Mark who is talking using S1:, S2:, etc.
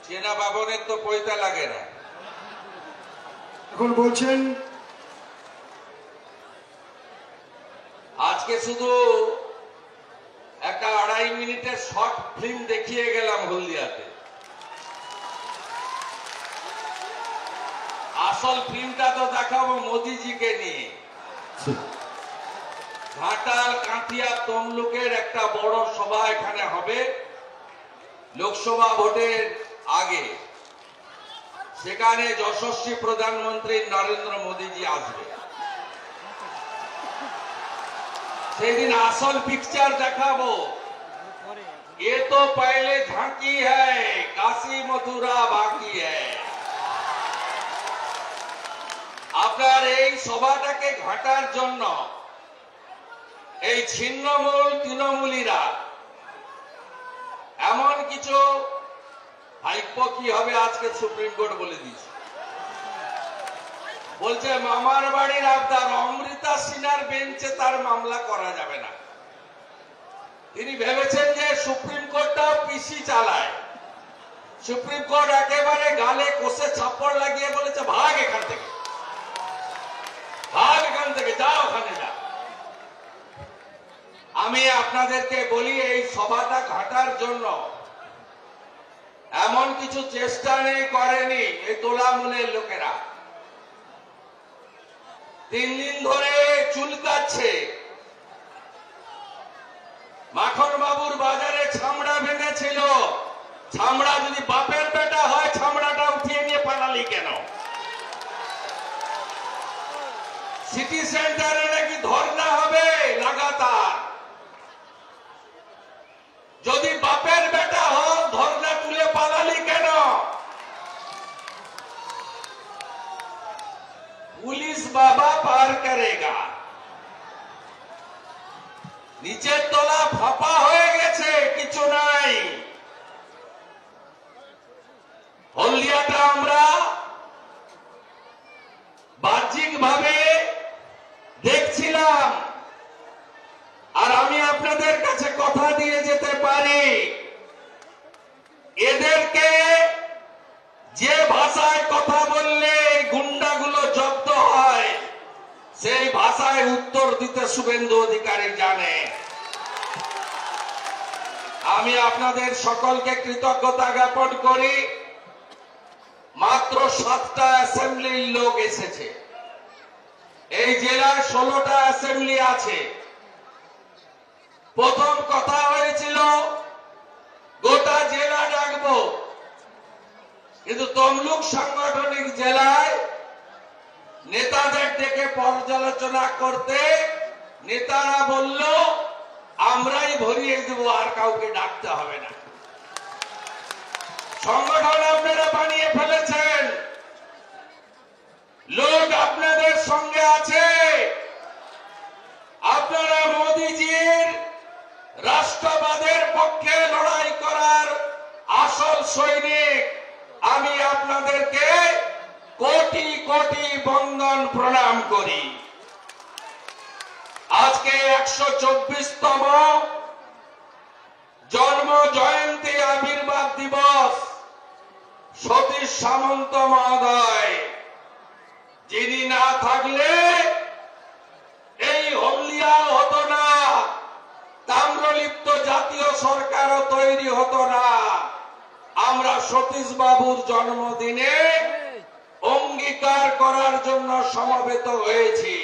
S1: চেনা বাবনের তো পয়সা লাগে না।
S2: এখন বলছেন
S1: আজকে শুধু একটা 2.5 মিনিটের শর্ট ফিল্ম দেখিয়ে গেলাম হলদিয়াতে। আসল ফিল্মটা তো দেখাবো মোদিজিকে নিয়ে। ঘাটাল, কাঁথিয়া, তমলুকের একটা বড় সভা এখানে হবে লোকসভা ভোটের আগে। সেখানে যশস্বী প্রধানমন্ত্রী নরেন্দ্র মোদীজি আসবে। সেদিন আসল পিকচার দেখাবো। ये तो पहले झांकी है, काशी मथुरा बाकी है। আপনার এই সভাটাকে ঘাটার জন্য এই ছিন্নমূল তৃণমূলীরা এমন কিছু ভাইপ্য কি হবে আজকে সুপ্রিম কোর্ট বলে দিয়েছে। বলছে মামার বাড়ির আবদার অমৃতা সিনহার বেঞ্চে তার মামলা করা যাবে না। তিনি ভেবেছেন যে সুপ্রিম কোর্টটা পিসি চালায়। সুপ্রিম কোর্ট একেবারে গালে কষে ছাপ্পড় লাগিয়ে বলেছে ভাগ এখান থেকে, ভাগ এখান থেকে, যাও ওখানে যা। আমি আপনাদেরকে বলি এই সভাটা ঘাটার জন্য এমন কিছু চেষ্টা নেই করেনি এই তোলামূলের লোকেরা। 3 দিন ধরে চুলকাচ্ছে। মাখন বাবুর বাজারে ছামড়া ভেঙেছিল। ছামড়া যদি বাপের বেটা হয় ছামড়াটা উঠিয়ে নিয়ে পালালি কেন? সিটি সেন্টারে নাকি ধর্ণা হবে লাগাতার। যদি বাপের বেটা হয় ধর্ণা তুলে পালালি কেন? পুলিশ বাবা পার করেগা। নিচের তলা ফাঁপা হয়ে গেছে, কিছু নাই। হলদিয়াটা আমরা বাহ্যিক ভাবে দেখছিলাম। আর আমি আপনাদের কাছে কথা দিয়ে যেতে পারি, এদেরকে যে ভাষায় কথা বললে গুন্ডাগুলো জব্দ হয় সেই ভাষায় উত্তর দিতে শুভেন্দু অধিকারী জানে। আমি আপনাদের সকলকে কৃতজ্ঞতা জ্ঞাপন করি। মাত্র 7টা অ্যাসেম্বলির লোক এসেছে। এই জেলায় 16টা অ্যাসেম্বলি আছে। প্রথম কথা হয়েছিল গোটা জেলা ডাকবো, কিন্তু তমলুক সাংগঠনিক জেলায় নেতাদের ডেকে পর্যালোচনা করতে নেতারা বলল আমরাই ভরিয়ে দেব, আর কাউকে ডাকতে হবে না। সংগঠন আপনারা বানিয়ে ফেলেছেন, লোক আপনাদের সঙ্গে আছে। আপনারা মোদিজির রাষ্ট্রবাদের পক্ষে লড়াই করার আসল সৈনিক। আমি আপনাদেরকে কোটি কোটি বন্দন প্রণাম করি। আজকে 124তম জন্ম জয়ন্তী আবির্ভাব দিবস সতীশ সামন্ত মহোদয়, যিনি না থাকলে এই হলদিয়া হতো না, তাম্রলিপ্ত জাতীয় সরকারও তৈরি হতো না। আমরা সতীশ বাবুর জন্মদিনে অঙ্গীকার করার জন্য সমবেত হয়েছি।